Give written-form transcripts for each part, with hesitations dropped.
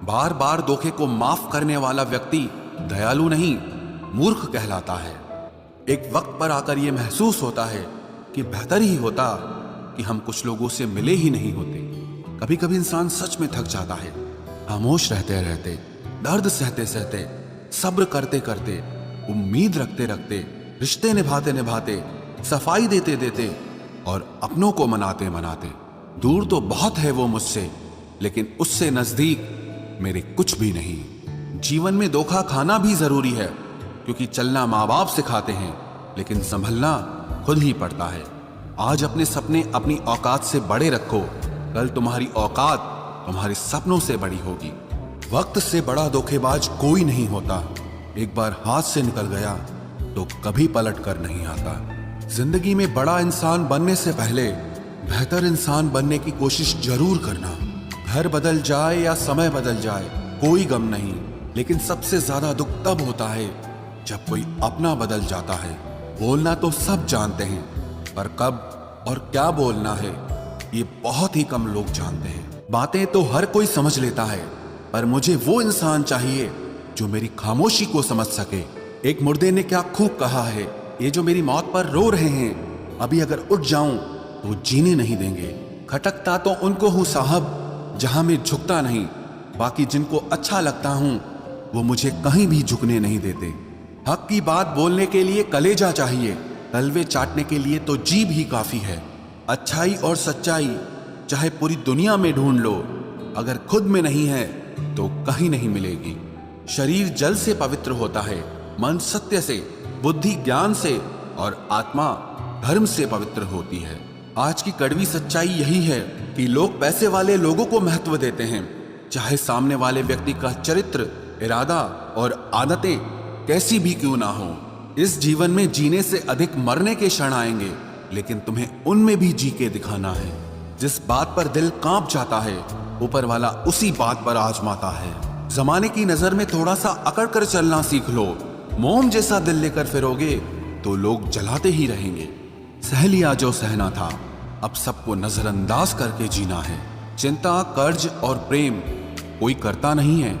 बार बार धोखे को माफ करने वाला व्यक्ति दयालु नहीं, मूर्ख कहलाता है। एक वक्त पर आकर यह महसूस होता है कि बेहतर ही होता कि हम कुछ लोगों से मिले ही नहीं होते। कभी कभी इंसान सच में थक जाता है, खामोश रहते रहते, दर्द सहते सहते, सब्र करते करते, उम्मीद रखते रखते, रिश्ते निभाते निभाते, सफाई देते देते और अपनों को मनाते मनाते। दूर तो बहुत है वो मुझसे, लेकिन उससे नजदीक मेरे कुछ भी नहीं। जीवन में धोखा खाना भी जरूरी है, क्योंकि चलना माँ बाप सिखाते हैं, लेकिन संभलना खुद ही पड़ता है। आज अपने सपने अपनी औकात से बड़े रखो, कल तुम्हारी औकात तुम्हारे सपनों से बड़ी होगी। वक्त से बड़ा धोखेबाज कोई नहीं होता। एक बार हाथ से निकल गया तो कभी पलट कर नहीं आता। जिंदगी में बड़ा इंसान बनने से पहले बेहतर इंसान बनने की कोशिश जरूर करना। घर बदल जाए या समय बदल जाए कोई गम नहीं, लेकिन सबसे ज्यादा दुख तब होता है जब कोई अपना बदल जाता है। बोलना तो सब जानते हैं, पर कब और क्या बोलना है ये बहुत ही कम लोग जानते हैं। बातें तो हर कोई समझ लेता है, पर मुझे वो इंसान चाहिए जो मेरी खामोशी को समझ सके। एक मुर्दे ने क्या खूब कहा है, ये जो मेरी मौत पर रो रहे हैं, अभी अगर उठ जाऊं तो जीने नहीं देंगे। खटकता तो उनको हूं साहब जहां मैं झुकता नहीं, बाकी जिनको अच्छा लगता हूं वो मुझे कहीं भी झुकने नहीं देते। हक की बात बोलने के लिए कलेजा चाहिए, तलवे चाटने के लिए तो जीभ ही काफी है। अच्छाई और सच्चाई चाहे पूरी दुनिया में ढूंढ लो, अगर खुद में नहीं है तो कहीं नहीं मिलेगी। शरीर जल से पवित्र होता है, मन सत्य से, बुद्धि ज्ञान से और आत्मा धर्म से पवित्र होती है। आज की कड़वी सच्चाई यही है कि लोग पैसे वाले लोगों को महत्व देते हैं, चाहे सामने वाले व्यक्ति का चरित्र, इरादा और आदतें कैसी भी क्यों ना हो। इस जीवन में जीने से अधिक मरने के क्षण आएंगे, लेकिन तुम्हें उनमें भी जी के दिखाना है। जिस बात पर दिल कांप जाता है, ऊपर वाला उसी बात पर आजमाता है। जमाने की नजर में थोड़ा सा अकड़ कर चलना सीख लो। मोम जैसा दिल लेकर फिरोगे तो लोग जलाते ही रहेंगे। सह लिया जो सहना था, अब सबको नजरअंदाज करके जीना है। चिंता, कर्ज और प्रेम कोई करता नहीं है,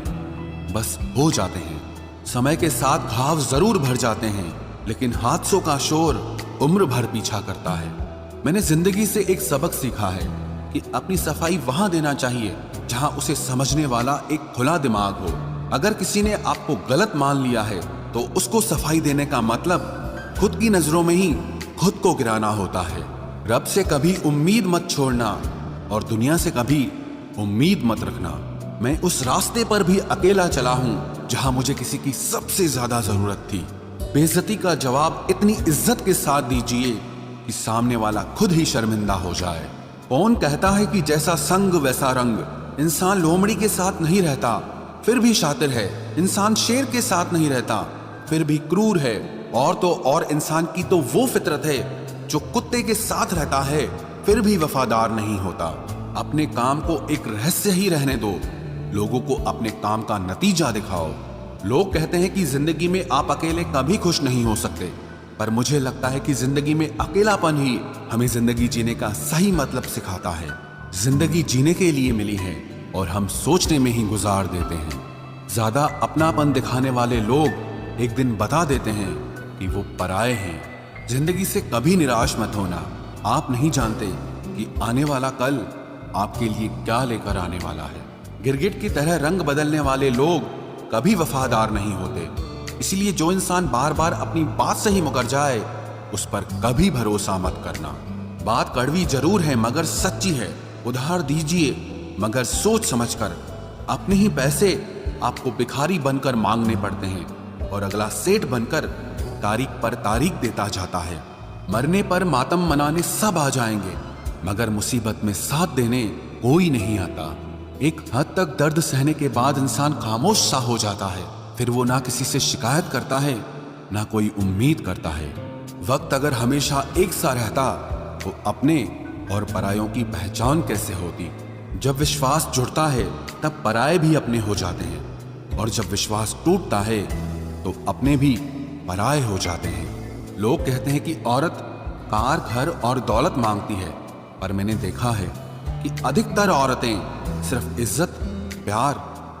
बस हो जाते हैं। समय के साथ घाव जरूर भर जाते हैं, लेकिन हादसों का शोर उम्र भर पीछा करता है। मैंने जिंदगी से एक सबक सीखा है कि अपनी सफाई वहां देना चाहिए जहां उसे समझने वाला एक खुला दिमाग हो। अगर किसी ने आपको गलत मान लिया है तो उसको सफाई देने का मतलब खुद की नजरों में ही खुद को गिराना होता है। रब से कभी उम्मीद मत छोड़ना और दुनिया से कभी उम्मीद मत रखना। मैं उस रास्ते पर भी अकेला चला हूं जहां मुझे किसी की सबसे ज्यादा जरूरत थी। बेइज्जती का जवाब इतनी इज्जत के साथ दीजिए कि सामने वाला खुद ही शर्मिंदा हो जाए। कौन कहता है कि जैसा संग वैसा रंग। इंसान लोमड़ी के साथ नहीं रहता फिर भी शातिर है, इंसान शेर के साथ नहीं रहता फिर भी क्रूर है, और तो और इंसान की तो वो फितरत है जो कुत्ते के साथ रहता है फिर भी वफादार नहीं होता। अपने काम को एक रहस्य ही रहने दो, लोगों को अपने काम का नतीजा दिखाओ। लोग कहते हैं कि जिंदगी में आप अकेले कभी खुश नहीं हो सकते, पर मुझे लगता है कि जिंदगी में अकेलापन ही हमें जिंदगी जीने का सही मतलब सिखाता है। जिंदगी जीने के लिए मिली है और हम सोचने में ही गुजार देते हैं। ज्यादा अपनापन दिखाने वाले लोग एक दिन बता देते हैं कि वो पराये हैं। जिंदगी से कभी निराश मत होना, आप नहीं जानते कि आने वाला कल आपके लिए क्या लेकर आने वाला है। गिरगिट की तरह रंग बदलने वाले लोग कभी वफादार नहीं होते, इसलिए जो इंसान बार बार अपनी बात से ही मुकर जाए उस पर कभी भरोसा मत करना। बात कड़वी जरूर है मगर सच्ची है। उधार दीजिए मगर सोच समझकर। अपने ही पैसे आपको भिखारी बनकर मांगने पड़ते हैं और अगला सेठ बनकर तारीख पर तारीख देता जाता है। मरने पर मातम मनाने सब आ जाएंगे, मगर मुसीबत में साथ देने कोई नहीं आता। एक हद तक दर्द सहने के बाद इंसान खामोश सा हो जाता है, फिर वो ना किसी से शिकायत करता है ना कोई उम्मीद करता है। वक्त अगर हमेशा एक सा रहता तो अपने और परायों की पहचान कैसे होती। जब विश्वास जुड़ता है तब पराये भी अपने हो जाते हैं, और जब विश्वास टूटता है तो अपने भी पराये हो जाते हैं। लोग कहते हैं कि औरत कार, घर और दौलत मांगती है, पर मैंने देखा है कि अधिकतर औरतें सिर्फ इज्जत, प्यार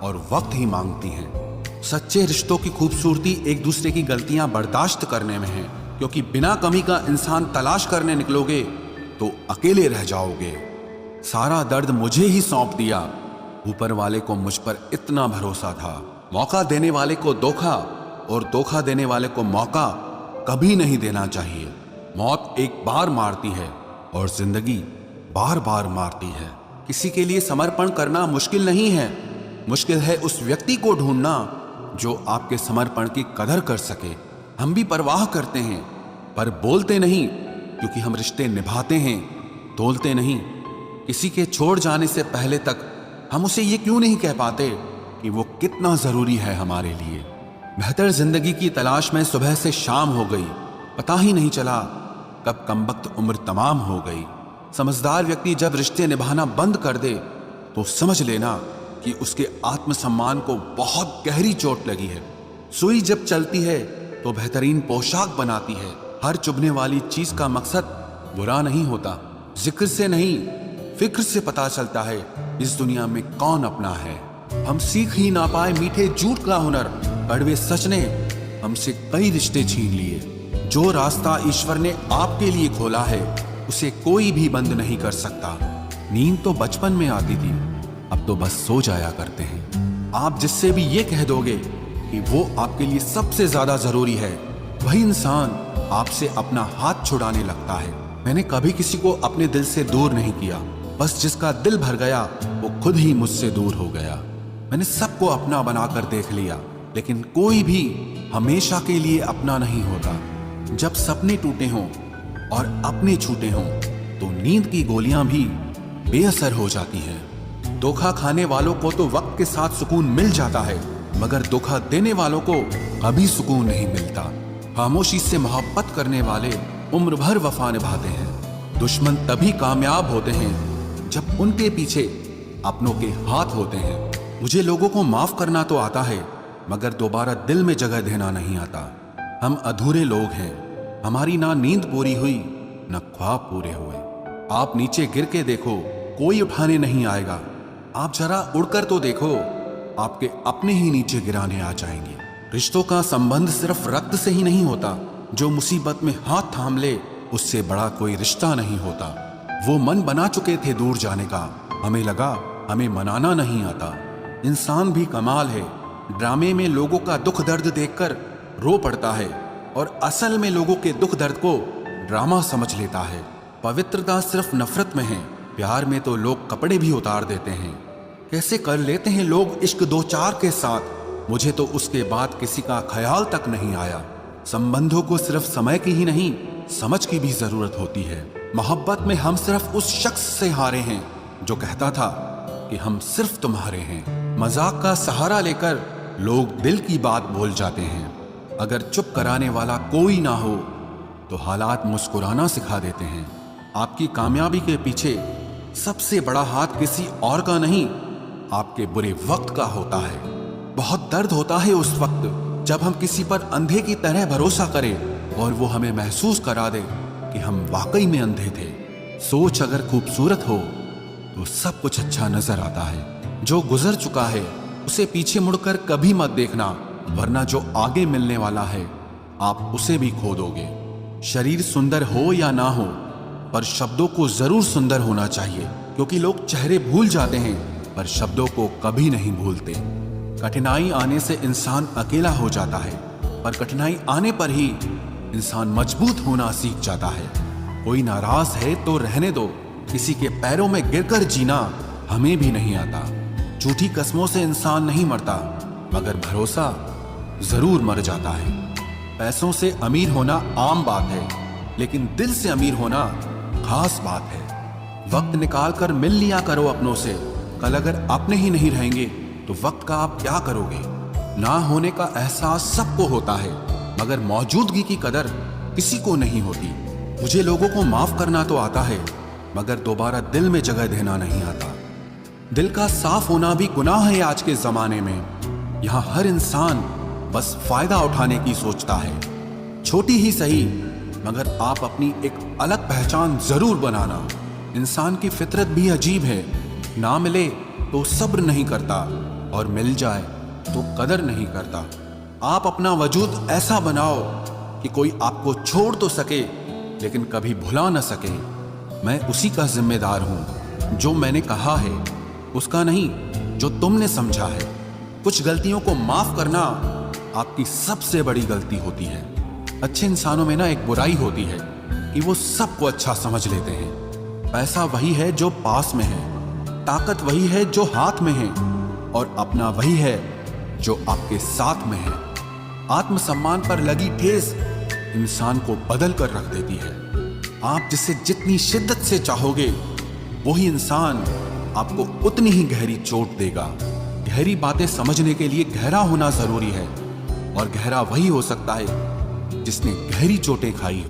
और वक्त ही मांगती हैं। सच्चे रिश्तों की खूबसूरती एक दूसरे की गलतियां बर्दाश्त करने में है, क्योंकि बिना कमी का इंसान तलाश करने निकलोगे तो अकेले रह जाओगे। सारा दर्द मुझे ही सौंप दिया, ऊपर वाले को मुझ पर इतना भरोसा था। मौका देने वाले को धोखा और धोखा देने वाले को मौका कभी नहीं देना चाहिए। मौत एक बार मारती है और जिंदगी बार बार मारती है। किसी के लिए समर्पण करना मुश्किल नहीं है, मुश्किल है उस व्यक्ति को ढूंढना जो आपके समर्पण की कदर कर सके। हम भी परवाह करते हैं पर बोलते नहीं, क्योंकि हम रिश्ते निभाते हैं, तोलते नहीं। किसी के छोड़ जाने से पहले तक हम उसे ये क्यों नहीं कह पाते कि वो कितना जरूरी है हमारे लिए। बेहतर जिंदगी की तलाश में सुबह से शाम हो गई, पता ही नहीं चला कब कमबख्त उम्र तमाम हो गई। समझदार व्यक्ति जब रिश्ते निभाना बंद कर दे तो समझ लेना कि उसके आत्मसम्मान को बहुत गहरी चोट लगी है। सुई जब चलती है तो बेहतरीन पोशाक बनाती है। हर चुभने वाली चीज का मकसद बुरा नहीं होता। जिक्र से नहीं, फिक्र से पता चलता है इस दुनिया में कौन अपना है। हम सीख ही ना पाए मीठे झूठ का हुनर, कड़वे सच ने हमसे कई रिश्ते छीन लिए। जो रास्ता ईश्वर ने आपके लिए खोला है उसे कोई भी बंद नहीं कर सकता। नींद तो बचपन में आती थी, अब तो बस सो जाया करते हैं। आप जिससे भी ये कह दोगे कि वो आपके लिए सबसे ज्यादा जरूरी है, वही इंसान आपसे अपना हाथ छुड़ाने लगता है। मैंने कभी किसी को अपने दिल से दूर नहीं किया, बस जिसका दिल भर गया वो खुद ही मुझसे दूर हो गया। मैंने सबको अपना बनाकर देख लिया, लेकिन कोई भी हमेशा के लिए अपना नहीं होता। जब सपने टूटे हों और अपने छूटे हों तो नींद की गोलियां भी बेअसर हो जाती हैं। धोखा खाने वालों को तो वक्त के साथ सुकून मिल जाता है, मगर धोखा देने वालों को कभी सुकून नहीं मिलता। खामोशी से मोहब्बत करने वाले उम्र भर वफा निभाते हैं। दुश्मन तभी कामयाब होते हैं जब उनके पीछे अपनों के हाथ होते हैं। मुझे लोगों को माफ करना तो आता है, मगर दोबारा दिल में जगह देना नहीं आता। हम अधूरे लोग हैं, हमारी ना नींद पूरी हुई न ख्वाब पूरे हुए। आप नीचे गिर के देखो, कोई उठाने नहीं आएगा। आप जरा उड़कर तो देखो, आपके अपने ही नीचे गिराने आ जाएंगे। रिश्तों का संबंध सिर्फ रक्त से ही नहीं होता। जो मुसीबत में हाथ थाम ले उससे बड़ा कोई रिश्ता नहीं होता। वो मन बना चुके थे दूर जाने का, हमें लगा हमें मनाना नहीं आता। इंसान भी कमाल है, ड्रामे में लोगों का दुख दर्द देखकर रो पड़ता है और असल में लोगों के दुख दर्द को ड्रामा समझ लेता है। पवित्रता सिर्फ नफरत में है, प्यार में तो लोग कपड़े भी उतार देते हैं। कैसे कर लेते हैं लोग इश्क दो चार के साथ, मुझे तो उसके बाद किसी का ख्याल तक नहीं आया। संबंधों को सिर्फ समय की ही नहीं, समझ की भी जरूरत होती है। मोहब्बत में हम सिर्फ उस शख्स से हारे हैं जो कहता था कि हम सिर्फ तुम्हारे हैं। मजाक का सहारा लेकर लोग दिल की बात बोल जाते हैं। अगर चुप कराने वाला कोई ना हो तो हालात मुस्कुराना सिखा देते हैं। आपकी कामयाबी के पीछे सबसे बड़ा हाथ किसी और का नहीं, आपके बुरे वक्त का होता है। बहुत दर्द होता है उस वक्त जब हम किसी पर अंधे की तरह भरोसा करें और वो हमें महसूस करा दे कि हम वाकई में अंधे थे। सोच अगर खूबसूरत हो तो सब कुछ अच्छा नजर आता है। जो गुजर चुका है उसे पीछे मुड़कर कभी मत देखना, वरना जो आगे मिलने वाला है आप उसे भी खो दोगे। शरीर सुंदर हो या ना हो, पर शब्दों को जरूर सुंदर होना चाहिए, क्योंकि लोग चेहरे भूल जाते हैं पर शब्दों को कभी नहीं भूलते। कठिनाई आने से इंसान अकेला हो जाता है, पर कठिनाई आने पर ही इंसान मजबूत होना सीख जाता है। कोई नाराज है तो रहने दो, किसी के पैरों में गिरकर जीना हमें भी नहीं आता। झूठी कस्मों से इंसान नहीं मरता, मगर भरोसा जरूर मर जाता है। पैसों से अमीर होना आम बात है, लेकिन दिल से अमीर होना खास बात है। वक्त निकाल कर मिल लिया करो अपनों से। कल अगर अपने ही नहीं रहेंगे तो वक्त का आप क्या करोगे। ना होने का एहसास सबको होता है, मगर मौजूदगी की कदर किसी को नहीं होती। मुझे लोगों को माफ करना तो आता है, मगर दोबारा दिल में जगह देना नहीं आता। दिल का साफ होना भी गुनाह है आज के जमाने में। यहाँ हर इंसान बस फायदा उठाने की सोचता है। छोटी ही सही, मगर आप अपनी एक अलग पहचान जरूर बनाना। इंसान की फितरत भी अजीब है, ना मिले तो सब्र नहीं करता, और मिल जाए तो कदर नहीं करता। आप अपना वजूद ऐसा बनाओ कि कोई आपको छोड़ तो सके लेकिन कभी भुला न सके। मैं उसी का जिम्मेदार हूं, जो मैंने कहा है उसका नहीं, जो तुमने समझा है। कुछ गलतियों को माफ करना आपकी सबसे बड़ी गलती होती है। अच्छे इंसानों में ना एक बुराई होती है कि वो सबको अच्छा समझ लेते हैं। पैसा वही है जो पास में है, ताकत वही है जो हाथ में है, और अपना वही है जो आपके साथ में है। आत्मसम्मान पर लगी ठेस इंसान को बदल कर रख देती है। आप जिसे जितनी शिद्दत से चाहोगे वही इंसान आपको उतनी ही गहरी चोट देगा। गहरी बातें समझने के लिए गहरा होना जरूरी है, और गहरा वही हो सकता है जिसने गहरी चोटें खाई।